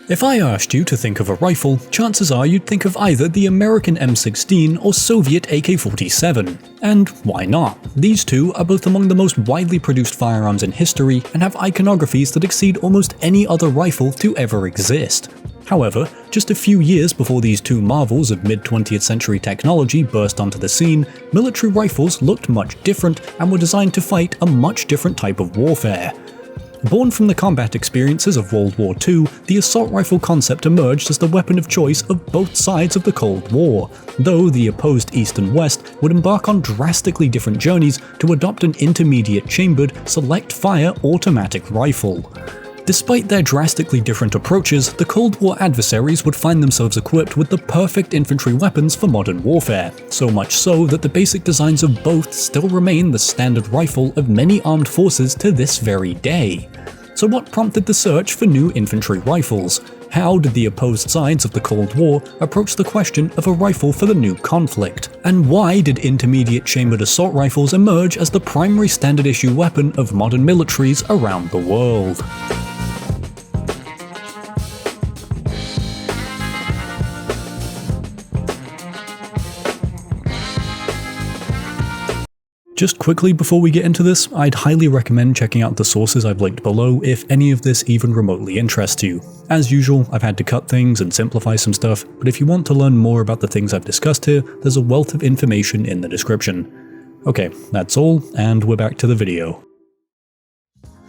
If I asked you to think of a rifle, chances are you'd think of either the American M16 or Soviet AK-47. And why not? These two are both among the most widely produced firearms in history and have iconographies that exceed almost any other rifle to ever exist. However, just a few years before these two marvels of mid-20th century technology burst onto the scene, military rifles looked much different and were designed to fight a much different type of warfare. Born from the combat experiences of World War II, the assault rifle concept emerged as the weapon of choice of both sides of the Cold War, though the opposed East and West would embark on drastically different journeys to adopt an intermediate-chambered, select-fire automatic rifle. Despite their drastically different approaches, the Cold War adversaries would find themselves equipped with the perfect infantry weapons for modern warfare, so much so that the basic designs of both still remain the standard rifle of many armed forces to this very day. So what prompted the search for new infantry rifles? How did the opposed sides of the Cold War approach the question of a rifle for the new conflict? And why did intermediate-chambered assault rifles emerge as the primary standard-issue weapon of modern militaries around the world? Just quickly before we get into this, I'd highly recommend checking out the sources I've linked below if any of this even remotely interests you. As usual, I've had to cut things and simplify some stuff, but if you want to learn more about the things I've discussed here, there's a wealth of information in the description. Okay, that's all, and we're back to the video.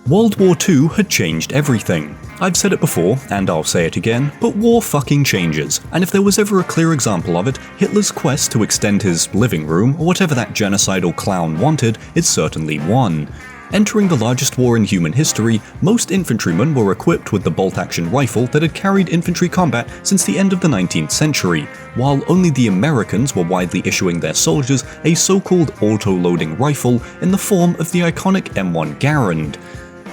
World War II had changed everything. I've said it before, and I'll say it again, but war fucking changes, and if there was ever a clear example of it, Hitler's quest to extend his living room, or whatever that genocidal clown wanted, is certainly one. Entering the largest war in human history, most infantrymen were equipped with the bolt-action rifle that had carried infantry combat since the end of the 19th century, while only the Americans were widely issuing their soldiers a so-called auto-loading rifle in the form of the iconic M1 Garand.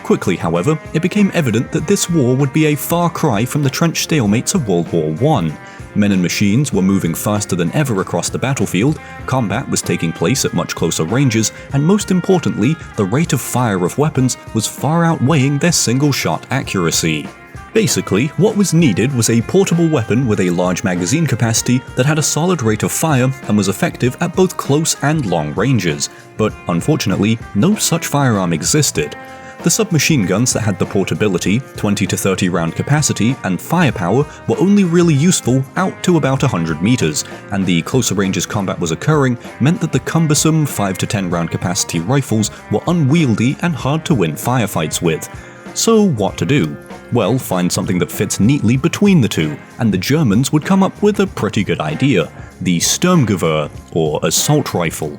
Quickly, however, it became evident that this war would be a far cry from the trench stalemates of World War I. Men and machines were moving faster than ever across the battlefield, combat was taking place at much closer ranges, and most importantly, the rate of fire of weapons was far outweighing their single-shot accuracy. Basically, what was needed was a portable weapon with a large magazine capacity that had a solid rate of fire and was effective at both close and long ranges, but unfortunately, no such firearm existed. The submachine guns that had the portability, 20 to 30 round capacity, and firepower were only really useful out to about 100 meters, and the closer ranges combat was occurring meant that the cumbersome 5 to 10 round capacity rifles were unwieldy and hard to win firefights with. So what to do? Well, find something that fits neatly between the two, and the Germans would come up with a pretty good idea: the Sturmgewehr, or assault rifle.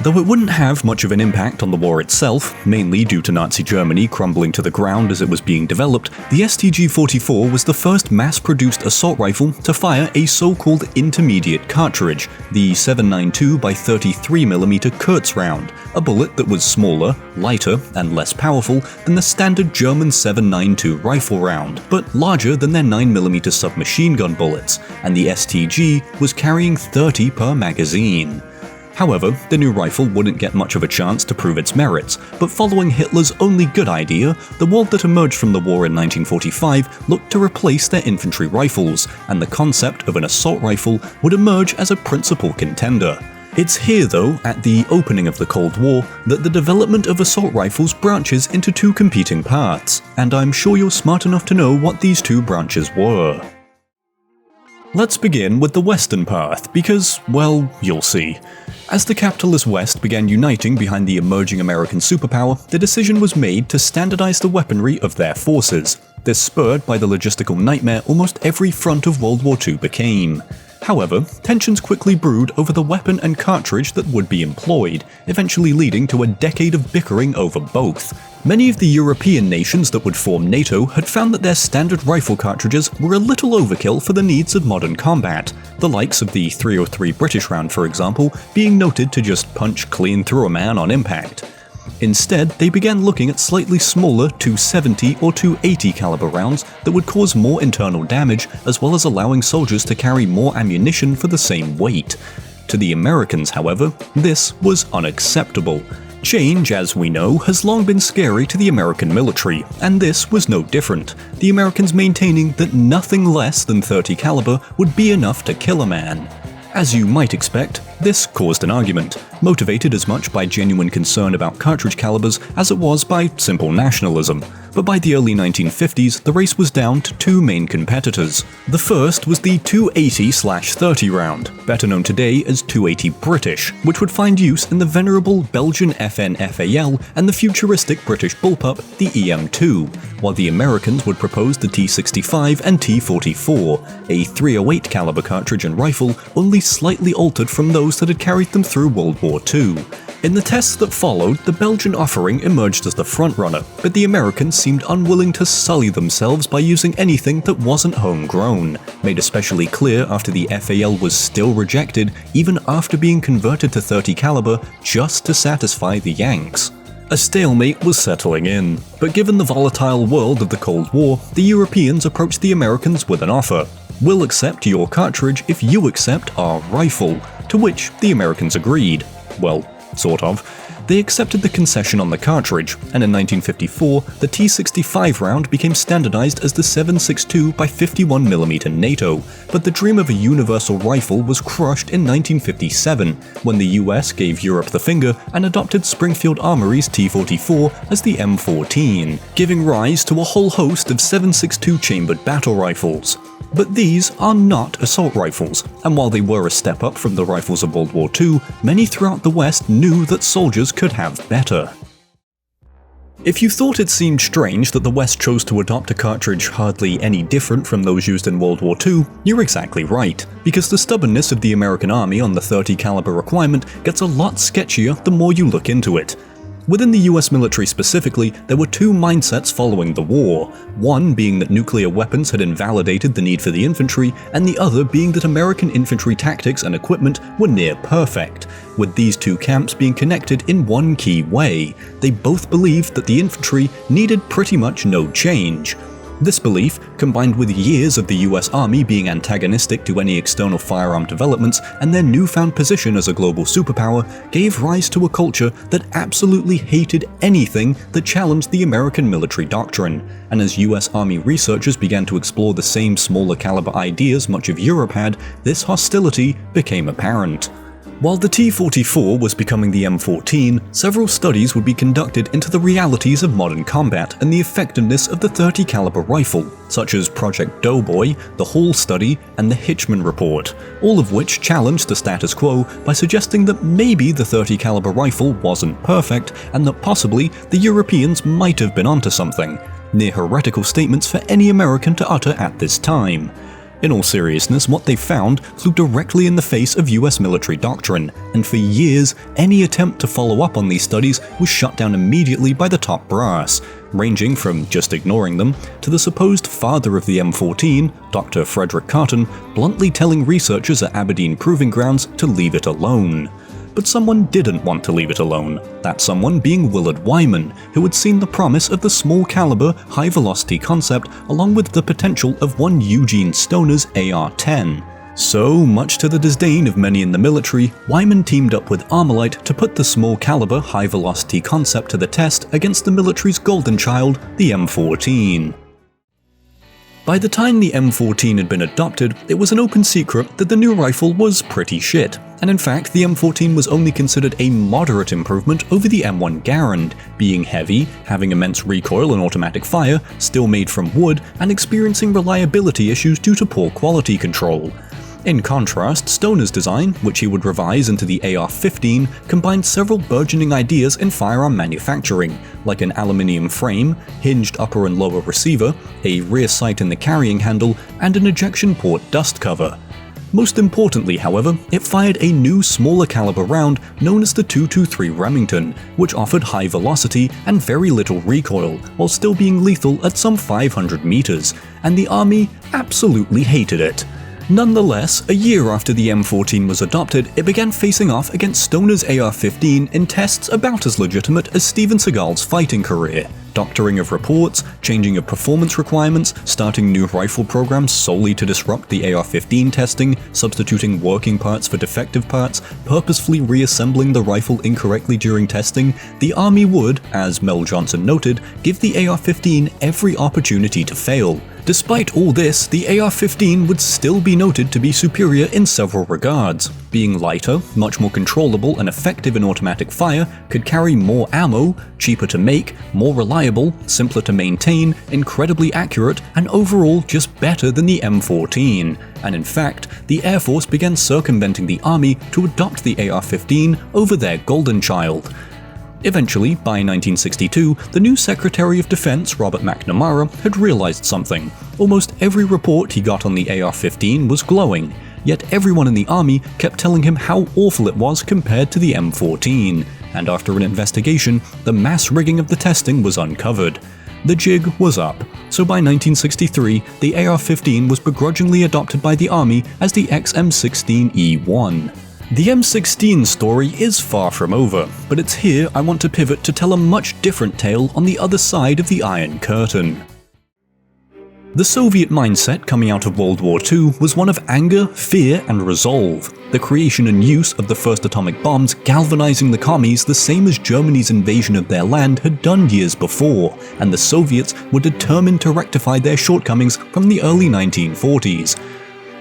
Though it wouldn't have much of an impact on the war itself, mainly due to Nazi Germany crumbling to the ground as it was being developed, the STG-44 was the first mass-produced assault rifle to fire a so-called intermediate cartridge, the 7.92x33mm Kurz round, a bullet that was smaller, lighter, and less powerful than the standard German 7.92 rifle round, but larger than their 9mm submachine gun bullets, and the STG was carrying 30 per magazine. However, the new rifle wouldn't get much of a chance to prove its merits, but following Hitler's only good idea, the world that emerged from the war in 1945 looked to replace their infantry rifles, and the concept of an assault rifle would emerge as a principal contender. It's here though, at the opening of the Cold War, that the development of assault rifles branches into two competing paths, and I'm sure you're smart enough to know what these two branches were. Let's begin with the Western path, because, well, you'll see. As the capitalist West began uniting behind the emerging American superpower, the decision was made to standardize the weaponry of their forces. This spurred by the logistical nightmare almost every front of World War II became. However, tensions quickly brewed over the weapon and cartridge that would be employed, eventually leading to a decade of bickering over both. Many of the European nations that would form NATO had found that their standard rifle cartridges were a little overkill for the needs of modern combat, the likes of the .303 British round, for example, being noted to just punch clean through a man on impact. Instead, they began looking at slightly smaller .270 or .280 caliber rounds that would cause more internal damage, as well as allowing soldiers to carry more ammunition for the same weight. To the Americans, however, this was unacceptable. Change, as we know, has long been scary to the American military, and this was no different, the Americans maintaining that nothing less than .30 caliber would be enough to kill a man. As you might expect, this caused an argument, motivated as much by genuine concern about cartridge calibers as it was by simple nationalism. But by the early 1950s, the race was down to two main competitors. The first was the 280/30 round, better known today as 280 British, which would find use in the venerable Belgian FN-FAL and the futuristic British bullpup, the EM2, while the Americans would propose the T65 and T44, a .308 caliber cartridge and rifle only slightly altered from those that had carried them through World War II. In the tests that followed, the Belgian offering emerged as the frontrunner, but the Americans seemed unwilling to sully themselves by using anything that wasn't homegrown, made especially clear after the FAL was still rejected even after being converted to .30 caliber just to satisfy the Yanks. A stalemate was settling in, but given the volatile world of the Cold War, the Europeans approached the Americans with an offer. "We'll accept your cartridge if you accept our rifle," to which the Americans agreed. Well, sort of. They accepted the concession on the cartridge, and in 1954, the T65 round became standardized as the 7.62 by 51mm NATO, but the dream of a universal rifle was crushed in 1957, when the US gave Europe the finger and adopted Springfield Armory's T44 as the M14, giving rise to a whole host of 7.62 chambered battle rifles. But these are not assault rifles, and while they were a step up from the rifles of World War II, many throughout the West knew that soldiers could have better. If you thought it seemed strange that the West chose to adopt a cartridge hardly any different from those used in World War II, you're exactly right, because the stubbornness of the American Army on the .30 caliber requirement gets a lot sketchier the more you look into it. Within the US military specifically, there were two mindsets following the war, one being that nuclear weapons had invalidated the need for the infantry, and the other being that American infantry tactics and equipment were near perfect, with these two camps being connected in one key way. They both believed that the infantry needed pretty much no change. This belief, combined with years of the US Army being antagonistic to any external firearm developments and their newfound position as a global superpower, gave rise to a culture that absolutely hated anything that challenged the American military doctrine. And as US Army researchers began to explore the same smaller caliber ideas much of Europe had, this hostility became apparent. While the T-44 was becoming the M14, several studies would be conducted into the realities of modern combat and the effectiveness of the .30 caliber rifle, such as Project Doughboy, the Hall Study, and the Hitchman Report, all of which challenged the status quo by suggesting that maybe the .30 caliber rifle wasn't perfect and that possibly the Europeans might have been onto something, near heretical statements for any American to utter at this time. In all seriousness, what they found flew directly in the face of US military doctrine, and for years, any attempt to follow up on these studies was shut down immediately by the top brass, ranging from just ignoring them to the supposed father of the M14, Dr. Frederick Carton, bluntly telling researchers at Aberdeen Proving Grounds to leave it alone. But someone didn't want to leave it alone, that someone being Willard Wyman, who had seen the promise of the small caliber, high velocity concept along with the potential of one Eugene Stoner's AR-10. So, much to the disdain of many in the military, Wyman teamed up with Armalite to put the small caliber, high velocity concept to the test against the military's golden child, the M14. By the time the M14 had been adopted, it was an open secret that the new rifle was pretty shit, and in fact the M14 was only considered a moderate improvement over the M1 Garand, being heavy, having immense recoil and automatic fire, still made from wood, and experiencing reliability issues due to poor quality control. In contrast, Stoner's design, which he would revise into the AR-15, combined several burgeoning ideas in firearm manufacturing, like an aluminium frame, hinged upper and lower receiver, a rear sight in the carrying handle, and an ejection port dust cover. Most importantly, however, it fired a new smaller caliber round known as the .223 Remington, which offered high velocity and very little recoil, while still being lethal at some 500 meters, and the Army absolutely hated it. Nonetheless, a year after the M14 was adopted, it began facing off against Stoner's AR-15 in tests about as legitimate as Steven Seagal's fighting career. Doctoring of reports, changing of performance requirements, starting new rifle programs solely to disrupt the AR-15 testing, substituting working parts for defective parts, purposefully reassembling the rifle incorrectly during testing, the Army would, as Mel Johnson noted, give the AR-15 every opportunity to fail. Despite all this, the AR-15 would still be noted to be superior in several regards. Being lighter, much more controllable and effective in automatic fire, could carry more ammo, cheaper to make, more reliable, simpler to maintain, incredibly accurate, and overall just better than the M14. And in fact, the Air Force began circumventing the Army to adopt the AR-15 over their golden child. Eventually, by 1962, the new Secretary of Defense, Robert McNamara, had realized something. Almost every report he got on the AR-15 was glowing, yet everyone in the Army kept telling him how awful it was compared to the M14, and after an investigation, the mass rigging of the testing was uncovered. The jig was up, so by 1963, the AR-15 was begrudgingly adopted by the Army as the XM16E1. The M16 story is far from over, but it's here I want to pivot to tell a much different tale on the other side of the Iron Curtain. The Soviet mindset coming out of World War II was one of anger, fear, and resolve. The creation and use of the first atomic bombs galvanizing the commies the same as Germany's invasion of their land had done years before, and the Soviets were determined to rectify their shortcomings from the early 1940s.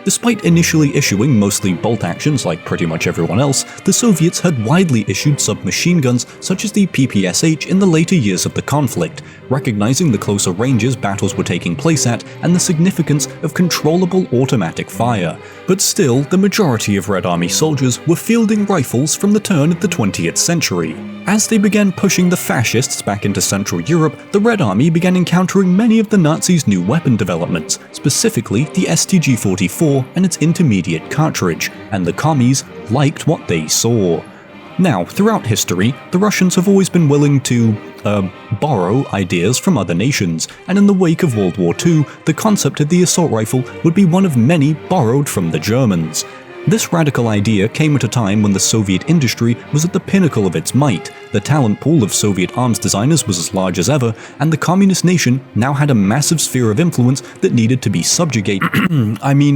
Despite initially issuing mostly bolt actions like pretty much everyone else, the Soviets had widely issued submachine guns such as the PPSH in the later years of the conflict, recognizing the closer ranges battles were taking place at and the significance of controllable automatic fire. But still, the majority of Red Army soldiers were fielding rifles from the turn of the 20th century. As they began pushing the fascists back into Central Europe, the Red Army began encountering many of the Nazis' new weapon developments, specifically the STG-44 and its intermediate cartridge, and the commies liked what they saw. Now, throughout history, the Russians have always been willing to, borrow ideas from other nations, and in the wake of World War II, the concept of the assault rifle would be one of many borrowed from the Germans. This radical idea came at a time when the Soviet industry was at the pinnacle of its might, the talent pool of Soviet arms designers was as large as ever, and the communist nation now had a massive sphere of influence that needed to be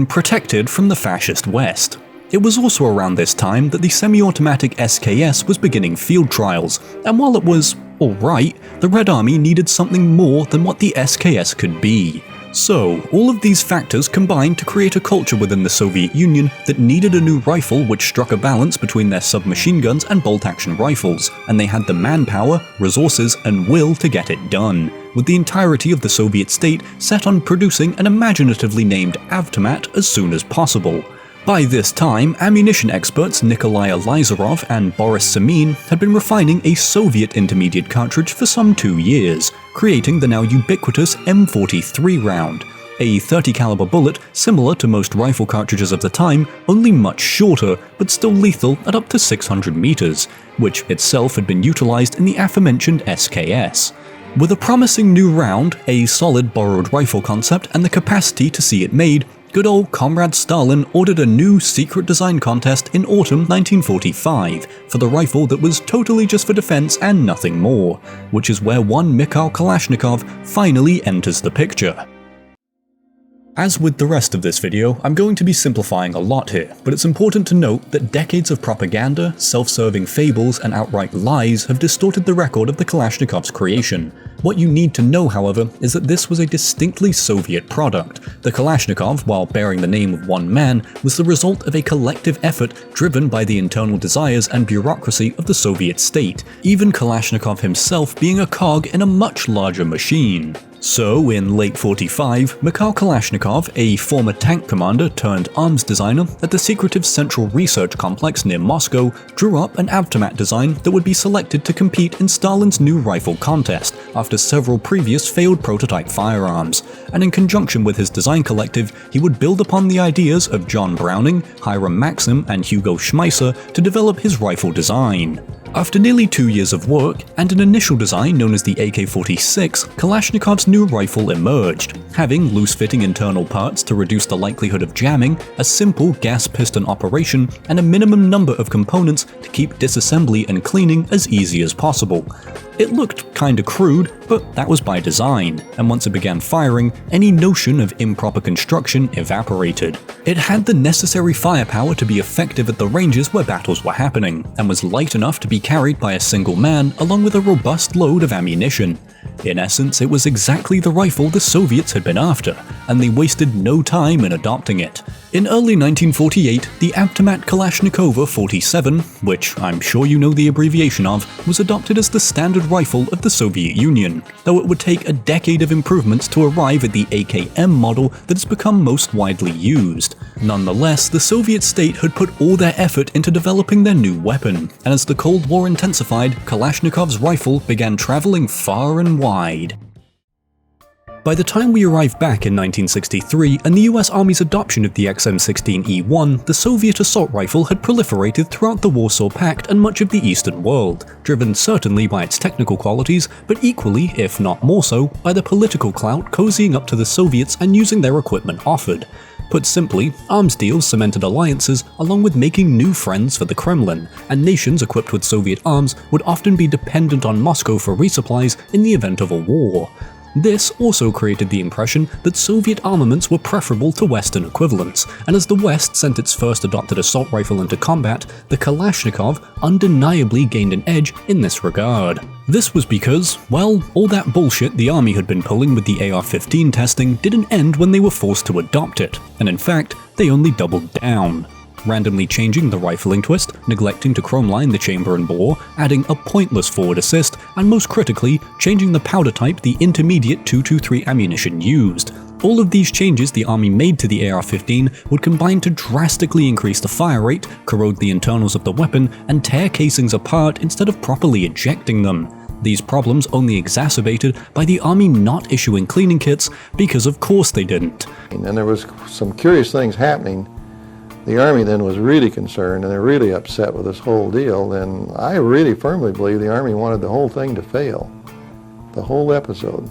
protected from the fascist West. It was also around this time that the semi-automatic SKS was beginning field trials, and while it was alright, the Red Army needed something more than what the SKS could be. So, all of these factors combined to create a culture within the Soviet Union that needed a new rifle which struck a balance between their submachine guns and bolt-action rifles, and they had the manpower, resources, and will to get it done, with the entirety of the Soviet state set on producing an imaginatively named Avtomat as soon as possible. By this time, ammunition experts Nikolai Elizarov and Boris Semin had been refining a Soviet intermediate cartridge for some 2 years, creating the now ubiquitous M43 round, a 30 caliber bullet similar to most rifle cartridges of the time, only much shorter, but still lethal at up to 600 meters, which itself had been utilized in the aforementioned SKS. With a promising new round, a solid borrowed rifle concept, and the capacity to see it made, good old Comrade Stalin ordered a new secret design contest in autumn 1945 for the rifle that was totally just for defense and nothing more, which is where one Mikhail Kalashnikov finally enters the picture. As with the rest of this video, I'm going to be simplifying a lot here, but it's important to note that decades of propaganda, self-serving fables, and outright lies have distorted the record of the Kalashnikov's creation. What you need to know, however, is that this was a distinctly Soviet product. The Kalashnikov, while bearing the name of one man, was the result of a collective effort driven by the internal desires and bureaucracy of the Soviet state, even Kalashnikov himself being a cog in a much larger machine. So, in late 45, Mikhail Kalashnikov, a former tank commander turned arms designer at the secretive Central Research Complex near Moscow, drew up an Avtomat design that would be selected to compete in Stalin's new rifle contest after several previous failed prototype firearms, and in conjunction with his design collective, he would build upon the ideas of John Browning, Hiram Maxim, and Hugo Schmeisser to develop his rifle design. After nearly 2 years of work and an initial design known as the AK-47, Kalashnikov's new rifle emerged, having loose-fitting internal parts to reduce the likelihood of jamming, a simple gas piston operation, and a minimum number of components to keep disassembly and cleaning as easy as possible. It looked kinda crude, but that was by design, and once it began firing, any notion of improper construction evaporated. It had the necessary firepower to be effective at the ranges where battles were happening, and was light enough to be carried by a single man along with a robust load of ammunition. In essence, it was exactly the rifle the Soviets had been after, and they wasted no time in adopting it. In early 1948, the Avtomat Kalashnikova 47, which I'm sure you know the abbreviation of, was adopted as the standard rifle of the Soviet Union, though it would take a decade of improvements to arrive at the AKM model that has become most widely used. Nonetheless, the Soviet state had put all their effort into developing their new weapon, and as the Cold War intensified, Kalashnikov's rifle began traveling far and wide. By the time we arrived back in 1963 and the US Army's adoption of the XM16E1, the Soviet assault rifle had proliferated throughout the Warsaw Pact and much of the Eastern world, driven certainly by its technical qualities, but equally, if not more so, by the political clout cozying up to the Soviets and using their equipment offered. Put simply, arms deals cemented alliances along with making new friends for the Kremlin, and nations equipped with Soviet arms would often be dependent on Moscow for resupplies in the event of a war. This also created the impression that Soviet armaments were preferable to Western equivalents, and as the West sent its first adopted assault rifle into combat, the Kalashnikov undeniably gained an edge in this regard. This was because, well, all that bullshit the Army had been pulling with the AR-15 testing didn't end when they were forced to adopt it, and in fact, they only doubled down. Randomly changing the rifling twist, neglecting to chromeline the chamber and bore, adding a pointless forward assist, and most critically, changing the powder type the intermediate 223 ammunition used. All of these changes the Army made to the AR-15 would combine to drastically increase the fire rate, corrode the internals of the weapon, and tear casings apart instead of properly ejecting them. These problems only exacerbated by the Army not issuing cleaning kits, because of course they didn't. And there was some curious things happening. The Army then was really concerned, and they're really upset with this whole deal, and I really firmly believe the Army wanted the whole thing to fail, the whole episode.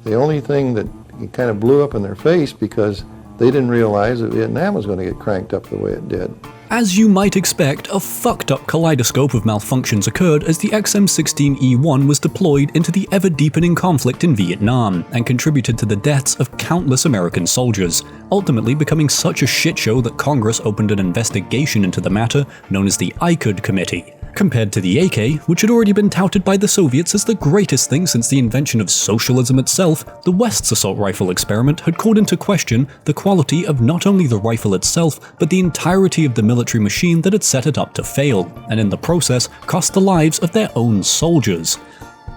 The only thing that kind of blew up in their face because they didn't realize that Vietnam was going to get cranked up the way it did. As you might expect, a fucked up kaleidoscope of malfunctions occurred as the XM16E1 was deployed into the ever-deepening conflict in Vietnam and contributed to the deaths of countless American soldiers, ultimately becoming such a shitshow that Congress opened an investigation into the matter known as the ICUD Committee. Compared to the AK, which had already been touted by the Soviets as the greatest thing since the invention of socialism itself, the West's assault rifle experiment had called into question the quality of not only the rifle itself, but the entirety of the military machine that had set it up to fail, and in the process cost the lives of their own soldiers.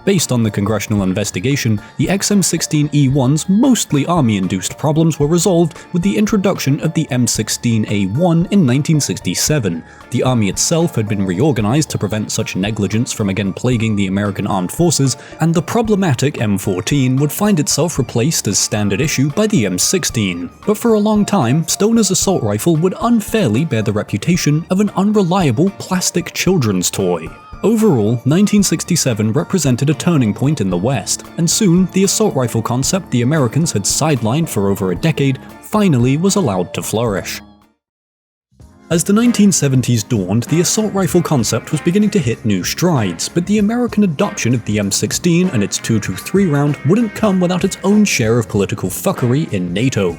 Based on the congressional investigation, the XM16E1's mostly Army-induced problems were resolved with the introduction of the M16A1 in 1967. The Army itself had been reorganized to prevent such negligence from again plaguing the American armed forces, and the problematic M14 would find itself replaced as standard issue by the M16. But for a long time, Stoner's assault rifle would unfairly bear the reputation of an unreliable plastic children's toy. Overall, 1967 represented a turning point in the West, and soon the assault rifle concept the Americans had sidelined for over a decade finally was allowed to flourish. As the 1970s dawned, the assault rifle concept was beginning to hit new strides, but the American adoption of the M16 and its 223 round wouldn't come without its own share of political fuckery in NATO.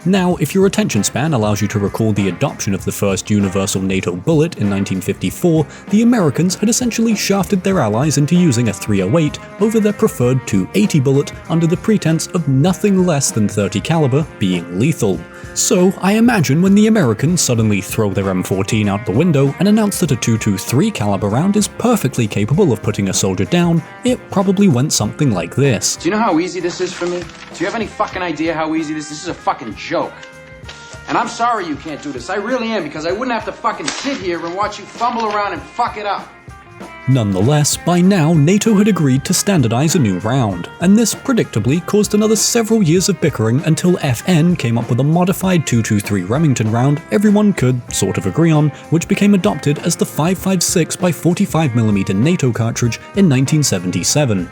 Now, if your attention span allows you to recall the adoption of the first universal NATO bullet in 1954, the Americans had essentially shafted their allies into using a .308 over their preferred .280 bullet under the pretense of nothing less than .30 caliber being lethal. So, I imagine when the Americans suddenly throw their M14 out the window and announce that a .223 caliber round is perfectly capable of putting a soldier down, it probably went something like this. Do you know how easy this is for me? Do you have any fucking idea how easy this is? This is a fucking joke. And I'm sorry you can't do this. I really am, because I wouldn't have to fucking sit here and watch you fumble around and fuck it up. Nonetheless, by now NATO had agreed to standardize a new round, and this predictably caused another several years of bickering until FN came up with a modified 223 Remington round everyone could sort of agree on, which became adopted as the 5.56 by 45mm NATO cartridge in 1977.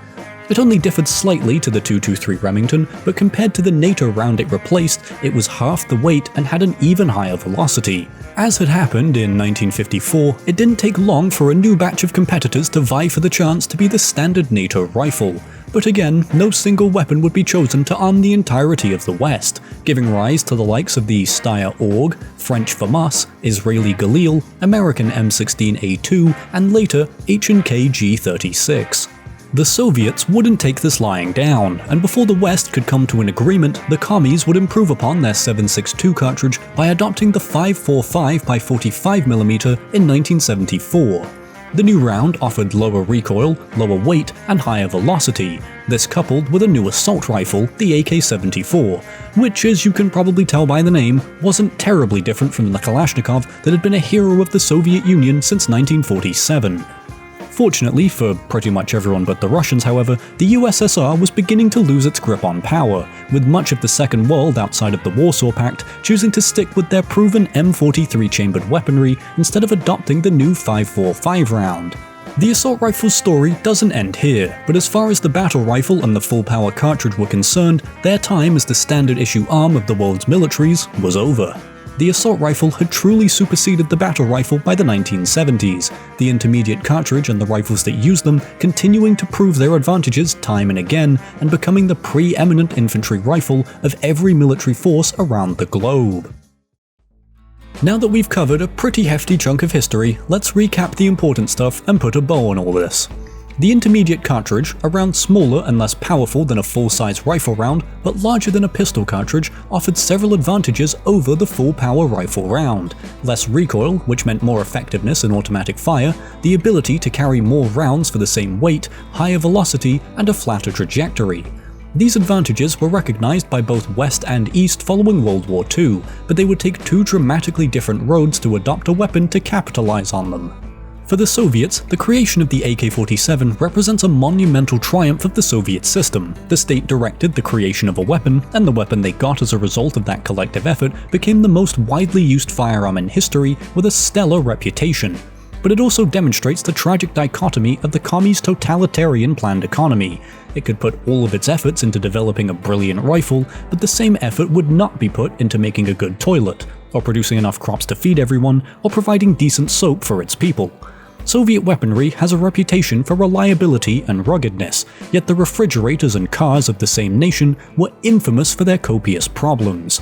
It only differed slightly to the 223 Remington, but compared to the NATO round it replaced, it was half the weight and had an even higher velocity. As had happened in 1954, it didn't take long for a new batch of competitors to vie for the chance to be the standard NATO rifle. But again, no single weapon would be chosen to arm the entirety of the West, giving rise to the likes of the Steyr AUG, French FAMAS, Israeli Galil, American M16A2, and later H&K G36. The Soviets wouldn't take this lying down, and before the West could come to an agreement, the commies would improve upon their 7.62 cartridge by adopting the 5.45 by 45mm in 1974. The new round offered lower recoil, lower weight, and higher velocity, this coupled with a new assault rifle, the AK-74, which, as you can probably tell by the name, wasn't terribly different from the Kalashnikov that had been a hero of the Soviet Union since 1947. Fortunately for pretty much everyone but the Russians, however, the USSR was beginning to lose its grip on power, with much of the Second World outside of the Warsaw Pact choosing to stick with their proven M43 chambered weaponry instead of adopting the new 5.45 round. The assault rifle's story doesn't end here, but as far as the battle rifle and the full power cartridge were concerned, their time as the standard issue arm of the world's militaries was over. The assault rifle had truly superseded the battle rifle by the 1970s, the intermediate cartridge and the rifles that used them continuing to prove their advantages time and again, and becoming the preeminent infantry rifle of every military force around the globe. Now that we've covered a pretty hefty chunk of history, let's recap the important stuff and put a bow on all this. The intermediate cartridge, a round smaller and less powerful than a full-size rifle round, but larger than a pistol cartridge, offered several advantages over the full-power rifle round. Less recoil, which meant more effectiveness in automatic fire, the ability to carry more rounds for the same weight, higher velocity, and a flatter trajectory. These advantages were recognized by both West and East following World War II, but they would take two dramatically different roads to adopt a weapon to capitalize on them. For the Soviets, the creation of the AK-47 represents a monumental triumph of the Soviet system. The state directed the creation of a weapon, and the weapon they got as a result of that collective effort became the most widely used firearm in history with a stellar reputation. But it also demonstrates the tragic dichotomy of the commies' totalitarian planned economy. It could put all of its efforts into developing a brilliant rifle, but the same effort would not be put into making a good toilet, or producing enough crops to feed everyone, or providing decent soap for its people. Soviet weaponry has a reputation for reliability and ruggedness, yet the refrigerators and cars of the same nation were infamous for their copious problems.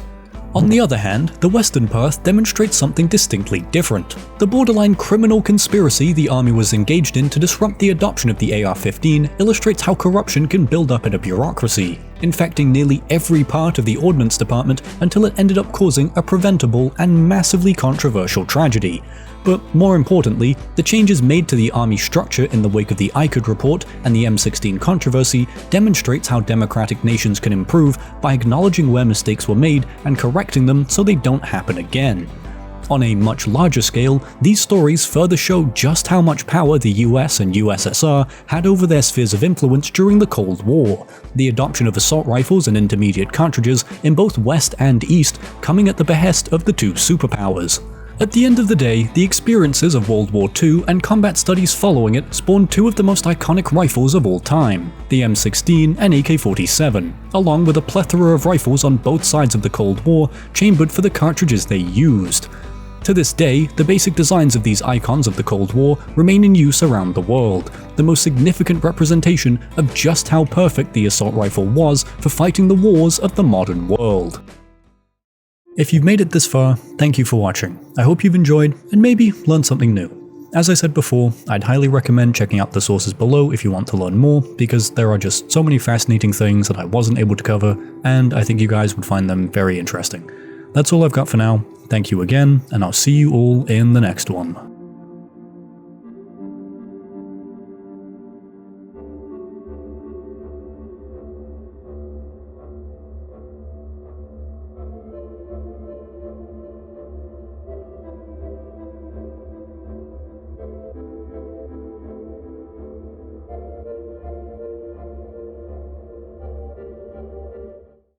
On the other hand, the Western path demonstrates something distinctly different. The borderline criminal conspiracy the army was engaged in to disrupt the adoption of the AR-15 illustrates how corruption can build up in a bureaucracy, infecting nearly every part of the Ordnance Department until it ended up causing a preventable and massively controversial tragedy. But more importantly, the changes made to the army structure in the wake of the ICOD report and the M16 controversy demonstrates how democratic nations can improve by acknowledging where mistakes were made and correcting them so they don't happen again. On a much larger scale, these stories further show just how much power the US and USSR had over their spheres of influence during the Cold War, the adoption of assault rifles and intermediate cartridges in both West and East coming at the behest of the two superpowers. At the end of the day, the experiences of World War II and combat studies following it spawned two of the most iconic rifles of all time, the M16 and AK-47, along with a plethora of rifles on both sides of the Cold War chambered for the cartridges they used. To this day, the basic designs of these icons of the Cold War remain in use around the world, the most significant representation of just how perfect the assault rifle was for fighting the wars of the modern world. If you've made it this far, thank you for watching. I hope you've enjoyed and maybe learned something new. As I said before, I'd highly recommend checking out the sources below if you want to learn more, because there are just so many fascinating things that I wasn't able to cover, and I think you guys would find them very interesting. That's all I've got for now. Thank you again, and I'll see you all in the next one.